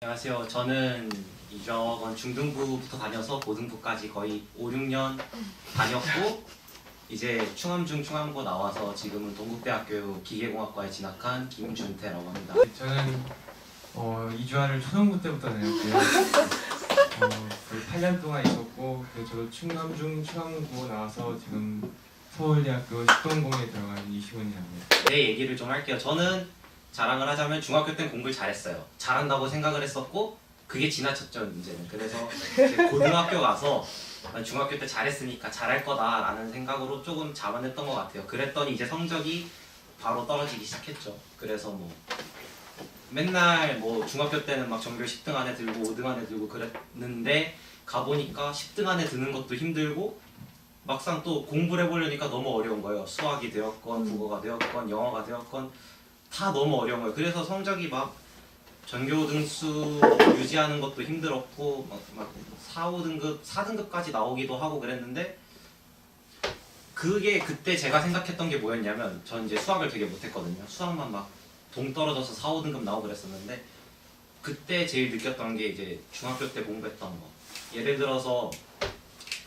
안녕하세요. 저는 이학원 중등부부터 다녀서 고등부까지 거의 5, 6년 다녔고 이제 충암중 충암고 나와서 지금은 동국대학교 기계공학과에 진학한 김준태라고 합니다. 저는 이주환을 초등부 때부터 다녔고요. 거의 8년 동안 있었고 저도 충암중 충암고 나와서 지금 서울대학교 식동공에 들어간 이시훈이랍니다. 내 얘기를 좀 할게요. 저는 자랑을 하자면 중학교 땐 공부를 잘했어요. 잘한다고 생각을 했었고 그게 지나쳤죠 이제는. 그래서 이제 고등학교 가서 난 중학교 때 잘했으니까 잘할 거다라는 생각으로 조금 자만했던 것 같아요. 그랬더니 이제 성적이 바로 떨어지기 시작했죠. 그래서 뭐 맨날 뭐 중학교 때는 막 전교 10등 안에 들고 5등 안에 들고 그랬는데 가보니까 10등 안에 드는 것도 힘들고 막상 또 공부를 해보려니까 너무 어려운 거예요. 수학이 되었건 국어가 되었건 영어가 되었건 다 너무 어려운 거예요. 그래서 성적이 막 전교 등수 유지하는 것도 힘들었고 막 4, 5등급, 4등급까지 나오기도 하고 그랬는데 그게 그때 제가 생각했던 게 뭐였냐면 전 이제 수학을 되게 못했거든요. 수학만 막 동떨어져서 4, 5등급 나오고 그랬었는데 그때 제일 느꼈던 게 이제 중학교 때 공부했던 거. 예를 들어서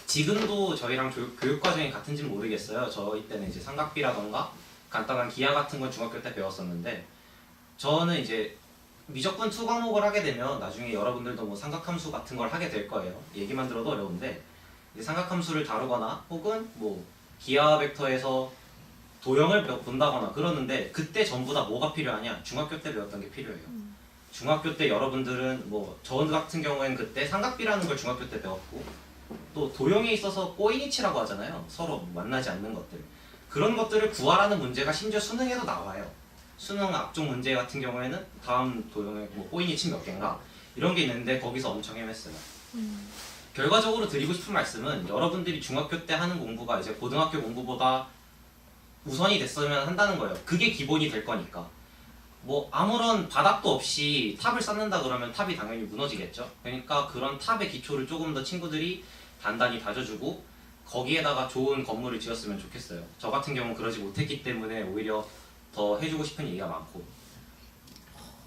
지금도 저희랑 교육 과정이 같은지는 모르겠어요. 저희 때는 이제 삼각비라던가 간단한 기하 같은 건 중학교 때 배웠었는데 저는 이제 미적분 투 과목을 하게 되면 나중에 여러분들도 뭐 삼각함수 같은 걸 하게 될 거예요. 얘기만 들어도 어려운데 이제 삼각함수를 다루거나 혹은 뭐 기하 벡터에서 도형을 본다거나 그러는데 그때 전부 다 뭐가 필요하냐? 중학교 때 배웠던 게 필요해요. 중학교 때 여러분들은 뭐 저 같은 경우에는 그때 삼각비라는 걸 중학교 때 배웠고 또 도형에 있어서 꼬이니치라고 하잖아요. 서로 만나지 않는 것들. 그런 것들을 구하라는 문제가 심지어 수능에도 나와요. 수능 앞쪽 문제 같은 경우에는 다음 도형에 뭐 꼬이니치 몇 개인가 이런 게 있는데 거기서 엄청 헤맸어요. 결과적으로 드리고 싶은 말씀은 여러분들이 중학교 때 하는 공부가 이제 고등학교 공부보다 우선이 됐으면 한다는 거예요. 그게 기본이 될 거니까. 뭐 아무런 바닥도 없이 탑을 쌓는다 그러면 탑이 당연히 무너지겠죠. 그러니까 그런 탑의 기초를 조금 더 친구들이 단단히 다져주고 거기에다가 좋은 건물을 지었으면 좋겠어요. 저 같은 경우는 그러지 못했기 때문에 오히려 더 해주고 싶은 얘기가 많고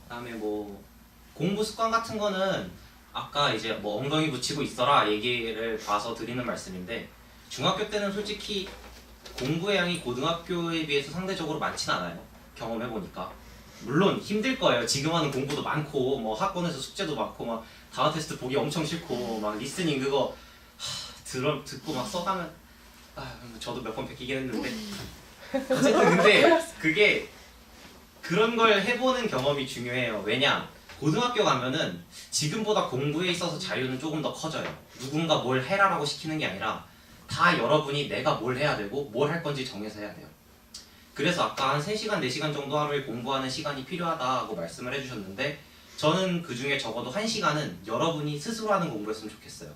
그다음에 뭐 공부 습관 같은 거는 아까 이제 뭐 엉덩이 붙이고 있어라 얘기를 봐서 드리는 말씀인데 중학교 때는 솔직히 공부의 양이 고등학교에 비해서 상대적으로 많진 않아요. 경험해보니까 물론 힘들 거예요. 지금 하는 공부도 많고 뭐 학원에서 숙제도 많고 막 다운 테스트 보기 엄청 싫고 막 리스닝 그거 듣고 막 써가면 저도 몇 번 베끼긴 했는데 어쨌든 근데 그게 그런 걸 해보는 경험이 중요해요. 왜냐? 고등학교 가면은 지금보다 공부에 있어서 자유는 조금 더 커져요. 누군가 뭘 해라라고 시키는 게 아니라 다 여러분이 내가 뭘 해야 되고 뭘 할 건지 정해서 해야 돼요. 그래서 아까 한 3시간, 4시간 정도 하루에 공부하는 시간이 필요하다고 말씀을 해주셨는데 저는 그 중에 적어도 1시간은 여러분이 스스로 하는 공부였으면 좋겠어요.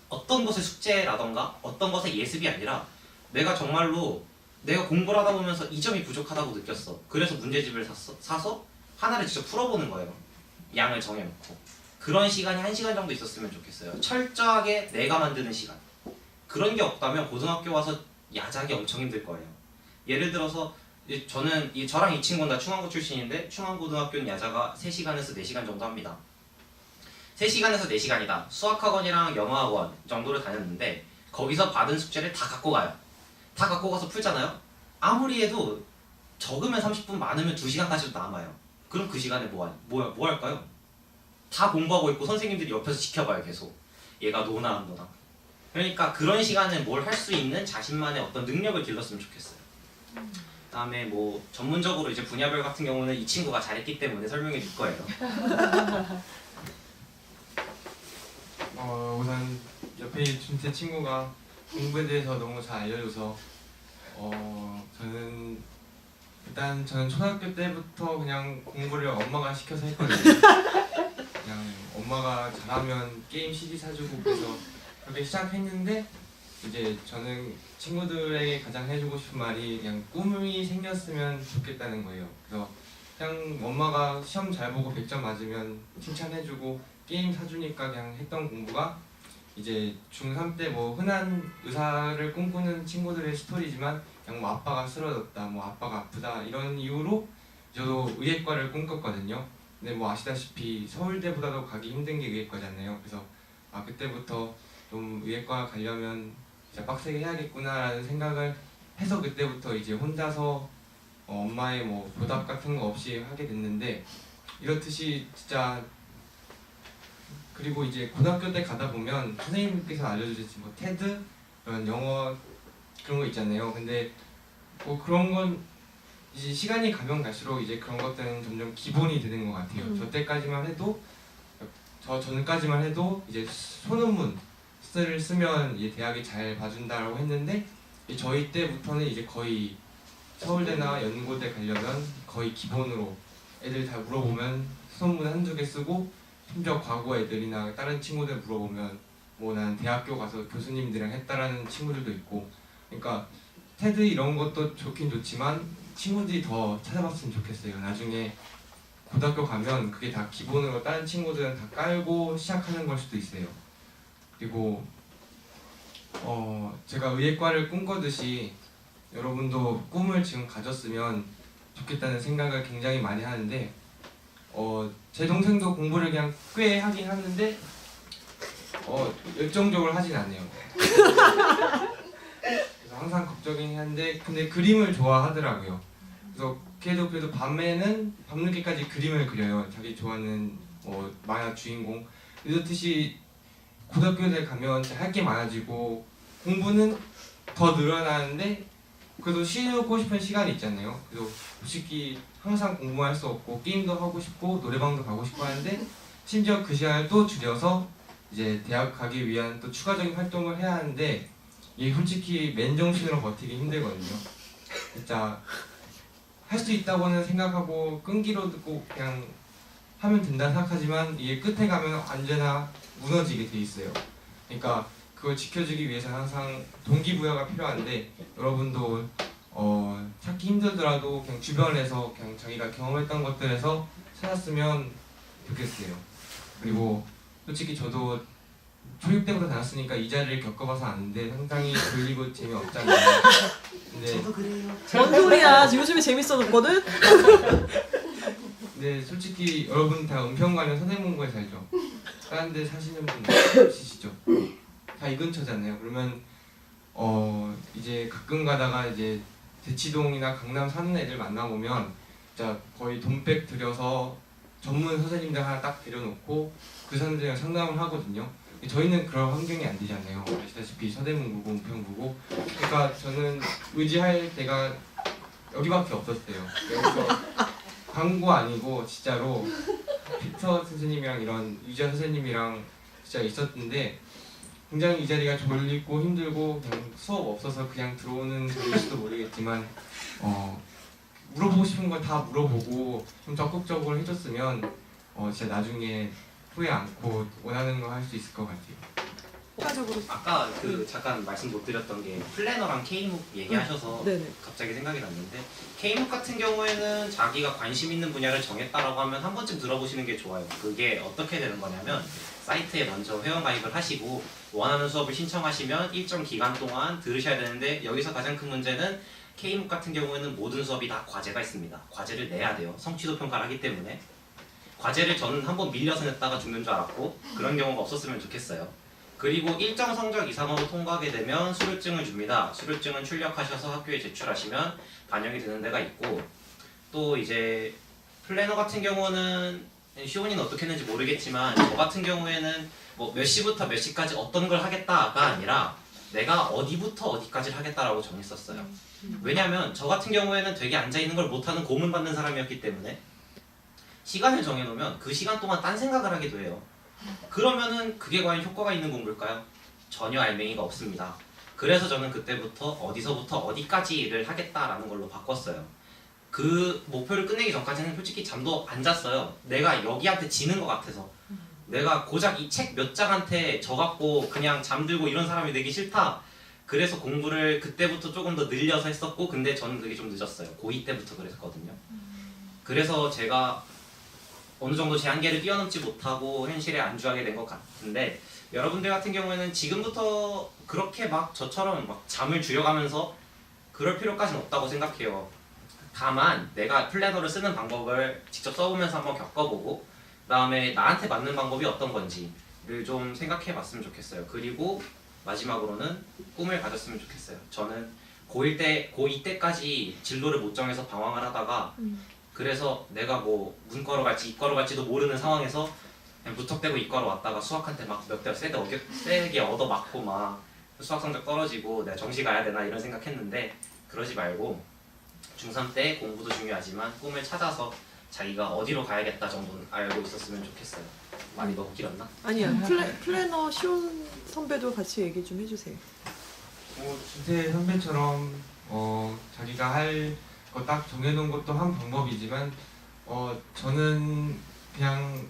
어떤 것의 숙제라던가 어떤 것의 예습이 아니라 내가 정말로 내가 공부를 하다 보면서 이 점이 부족하다고 느꼈어. 그래서 문제집을 사서 하나를 직접 풀어보는 거예요. 양을 정해놓고. 그런 시간이 1시간 정도 있었으면 좋겠어요. 철저하게 내가 만드는 시간. 그런 게 없다면 고등학교 와서 야자하기 엄청 힘들 거예요. 예를 들어서 저는 저랑 이 친구는 다 충암고 출신인데 충암고등학교는 야자가 3시간에서 4시간 정도 합니다. 3시간에서 4시간이다. 수학학원이랑 영어학원 정도를 다녔는데 거기서 받은 숙제를 다 갖고 가요. 다 갖고 가서 풀잖아요. 아무리 해도 적으면 30분 많으면 2시간까지도 남아요. 그럼 그 시간에 뭐 할까요? 다 공부하고 있고 선생님들이 옆에서 지켜봐요. 계속 얘가 노나 안 노나. 그러니까 그런 시간에 뭘 할 수 있는 자신만의 어떤 능력을 길렀으면 좋겠어요. 그다음에 뭐 전문적으로 이제 분야별 같은 경우는 이 친구가 잘했기 때문에 설명해 줄 거예요. 우선 옆에 제 친구가 공부에 대해서 너무 잘 알려줘서 저는 초등학교 때부터 그냥 공부를 엄마가 시켜서 했거든요. 그냥 엄마가 잘하면 게임 CD 사주고 그래서 그렇게 시작했는데 이제 저는 친구들에게 가장 해주고 싶은 말이 그냥 꿈이 생겼으면 좋겠다는 거예요. 그래서 그냥 엄마가 시험 잘 보고 100점 맞으면 칭찬해주고 게임 사주니까 그냥 했던 공부가 이제 중3 때 뭐 흔한 의사를 꿈꾸는 친구들의 스토리지만 그냥 뭐 아빠가 쓰러졌다, 뭐 아빠가 아프다 이런 이유로 저도 의예과를 꿈꿨거든요. 근데 뭐 아시다시피 서울대보다도 가기 힘든 게 의예과잖아요. 그래서 그때부터 좀 의예과 가려면 진짜 빡세게 해야겠구나라는 생각을 해서 그때부터 이제 혼자서 엄마의 뭐 보답 같은 거 없이 하게 됐는데, 이렇듯이 진짜 그리고 이제 고등학교 때 가다 보면 선생님께서 알려주신 뭐 테드 이런 영어 그런 거 있잖아요. 근데 뭐 그런 건 이제 시간이 가면 갈수록 이제 그런 것들은 점점 기본이 되는 것 같아요. 저 때까지만 해도 저 전까지만 해도 이제 소논문을 쓰면 이제 대학이 잘 봐준다라고 했는데, 저희 때부터는 이제 거의 서울대나 연고대 가려면 거의 기본으로 애들 다 물어보면 소논문 한두 개 쓰고, 심지어 과거 애들이나 다른 친구들 물어보면 뭐 난 대학교 가서 교수님들이랑 했다라는 친구들도 있고, 그러니까 테드 이런 것도 좋긴 좋지만 친구들이 더 찾아봤으면 좋겠어요. 나중에 고등학교 가면 그게 다 기본으로 다른 친구들은 다 깔고 시작하는 걸 수도 있어요. 그리고 제가 의예과를 꿈꿔듯이 여러분도 꿈을 지금 가졌으면 좋겠다는 생각을 굉장히 많이 하는데, 제 동생도 공부를 그냥 꽤 하긴 하는데 열정적으로 하진 않아요. 그래서 항상 걱정이긴 한데, 근데 그림을 좋아하더라고요. 그래서 걔도 그래도 밤에는 밤늦게까지 그림을 그려요. 자기 좋아하는 만화 주인공. 이렇듯이 고등학교 때 가면 할 게 많아지고 공부는 더 늘어나는데, 그래도 쉬고 싶은 시간이 있잖아요. 그래서 솔직히 항상 공부만 할 수 없고 게임도 하고 싶고 노래방도 가고 싶어 하는데, 심지어 그 시간을 또 줄여서 이제 대학 가기 위한 또 추가적인 활동을 해야 하는데, 이게 솔직히 맨정신으로 버티기 힘들거든요. 진짜 할 수 있다고는 생각하고 끈기로 듣고 그냥 하면 된다 생각하지만, 이게 끝에 가면 언제나 무너지게 돼 있어요. 그러니까 그걸 지켜주기 위해서 항상 동기부여가 필요한데, 여러분도 찾기 힘들더라도 그냥 주변에서 그냥 자기가 경험했던 것들에서 찾았으면 좋겠어요. 그리고 솔직히 저도 초육 때부터 다녔으니까 이 자리를 겪어봐서 아는데 상당히 졸리고 재미없잖아요. 근데 저도 그래요. 뭔 소리야? 요즘에 재밌어졌거든? 근데 솔직히 여러분 다 은평가면 선행문고에 살죠. 다른 데 사시는 분 있으시죠? 다 이 근처잖아요. 그러면 이제 가끔 가다가 이제 대치동이나 강남 사는 애들 만나보면 진짜 거의 돈백 들여서 전문 선생님들 하나 딱 데려놓고 그 사람들이랑 상담을 하거든요. 저희는 그런 환경이 안 되잖아요. 아시다시피 서대문구고 은평구고. 그러니까 저는 의지할 데가 여기밖에 없었어요. 여기서 광고 아니고 진짜로 피터 선생님이랑 이런 유지아 선생님이랑 진짜 있었는데, 굉장히 이 자리가 졸리고 힘들고 그냥 수업 없어서 그냥 들어오는 자리일지도 모르겠지만 물어보고 싶은 거 다 물어보고 좀 적극적으로 해줬으면 진짜 나중에 후회 않고 원하는 거 할 수 있을 것 같아요. 추가적으로. 아까 잠깐 말씀 못 드렸던 게 플래너랑 K묵 얘기하셔서 네네. 갑자기 생각이 났는데, K묵 같은 경우에는 자기가 관심 있는 분야를 정했다라고 하면 한 번쯤 들어보시는 게 좋아요. 그게 어떻게 되는 거냐면, 사이트에 먼저 회원가입을 하시고 원하는 수업을 신청하시면 일정 기간 동안 들으셔야 되는데, 여기서 가장 큰 문제는 K묵 같은 경우에는 모든 수업이 다 과제가 있습니다. 과제를 내야 돼요. 성취도 평가를 하기 때문에. 과제를 저는 한번 밀려서 냈다가 죽는 줄 알았고, 그런 경우가 없었으면 좋겠어요. 그리고 일정 성적 이상으로 통과하게 되면 수료증을 줍니다. 수료증은 출력하셔서 학교에 제출하시면 반영이 되는 데가 있고, 또 이제 플래너 같은 경우는 시온이는 어떻게 했는지 모르겠지만, 저 같은 경우에는 뭐 몇 시부터 몇 시까지 어떤 걸 하겠다가 아니라 내가 어디부터 어디까지를 하겠다라고 정했었어요. 왜냐면 저 같은 경우에는 되게 앉아있는 걸 못하는 고문받는 사람이었기 때문에 시간을 정해놓으면 그 시간 동안 딴 생각을 하기도 해요. 그러면은 그게 과연 효과가 있는 공부일까요? 전혀 알맹이가 없습니다. 그래서 저는 그때부터 어디서부터 어디까지를 하겠다라는 걸로 바꿨어요. 그 목표를 끝내기 전까지는 솔직히 잠도 안 잤어요. 내가 여기한테 지는 것 같아서. 내가 고작 이 책 몇 장한테 져갖고 그냥 잠들고 이런 사람이 되기 싫다. 그래서 공부를 그때부터 조금 더 늘려서 했었고, 근데 저는 그게 좀 늦었어요. 고2 때부터 그랬거든요. 그래서 제가 어느 정도 제 한계를 뛰어넘지 못하고 현실에 안주하게 된 것 같은데, 여러분들 같은 경우에는 지금부터 그렇게 막 저처럼 막 잠을 줄여가면서 그럴 필요까지는 없다고 생각해요. 다만 내가 플래너를 쓰는 방법을 직접 써보면서 한번 겪어보고 그다음에 나한테 맞는 방법이 어떤 건지를 좀 생각해봤으면 좋겠어요. 그리고 마지막으로는 꿈을 가졌으면 좋겠어요. 저는 고2 때까지 진로를 못 정해서 방황을 하다가 그래서 내가 뭐 문과로 갈지 이과로 갈지도 모르는 상황에서 그냥 무턱대고 이과로 왔다가 수학한테 막 몇 대 세게 얻어맞고 막 수학 성적 떨어지고 내가 정시 가야 되나 이런 생각했는데 그러지 말고 중3 때 공부도 중요하지만 꿈을 찾아서 자기가 어디로 가야겠다 정도는 알고 있었으면 좋겠어요. 많이 너무 길었나? 아니야. 플래너 시온 선배도 같이 얘기 좀 해주세요. 준태 선배처럼 자기가 할 거 딱 정해놓은 것도 한 방법이지만 저는 그냥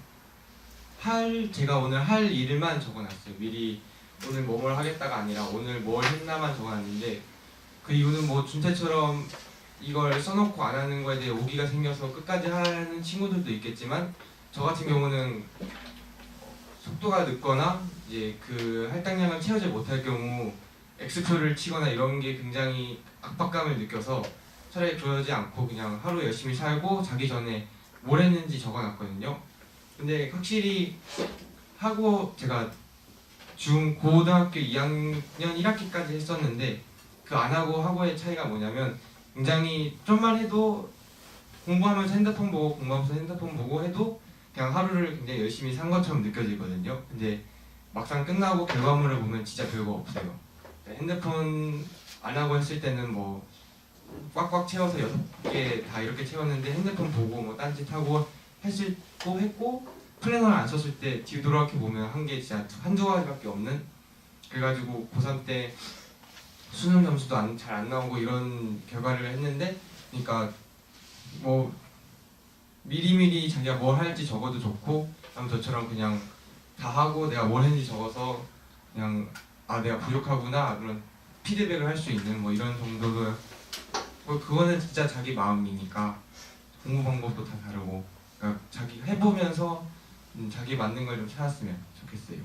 제가 오늘 할 일만 적어놨어요. 미리 오늘 뭘 하겠다가 아니라 오늘 뭘 했나만 적어놨는데 그 이유는 뭐 준태처럼 이걸 써놓고 안 하는 거에 대해 오기가 생겨서 끝까지 하는 친구들도 있겠지만 저 같은 경우는 속도가 늦거나 이제 그 할당량을 채우지 못할 경우 X표를 치거나 이런 게 굉장히 압박감을 느껴서 차라리 그러지 않고 그냥 하루 열심히 살고 자기 전에 뭘 했는지 적어놨거든요. 근데 확실히 하고 제가 고등학교 2학년 1학기까지 했었는데 그 안 하고 하고의 차이가 뭐냐면 굉장히 좀만 해도 공부하면서 핸드폰 보고 공부하면서 핸드폰 보고 해도 그냥 하루를 굉장히 열심히 산 것처럼 느껴지거든요. 근데 막상 끝나고 결과물을 보면 진짜 별거 없어요. 핸드폰 안 하고 했을 때는 뭐 꽉꽉 채워서 6개 다 이렇게 채웠는데 핸드폰 보고 뭐 딴짓하고 했고 플래너를 안 썼을 때 뒤돌아게 보면 한 게 진짜 한두 가지밖에 없는. 그래가지고 고3 때 수능 점수도 잘 안 나오고 이런 결과를 했는데 그러니까 뭐 미리미리 자기가 뭘 할지 적어도 좋고 그다음 저처럼 그냥 다 하고 내가 뭘 했는지 적어서 그냥 내가 부족하구나 그런 피드백을 할 수 있는 뭐 이런 정도로 그거는 진짜 자기 마음이니까 공부 방법도 다 다르고 그러니까 자기 해보면서 자기 맞는 걸 좀 찾았으면 좋겠어요.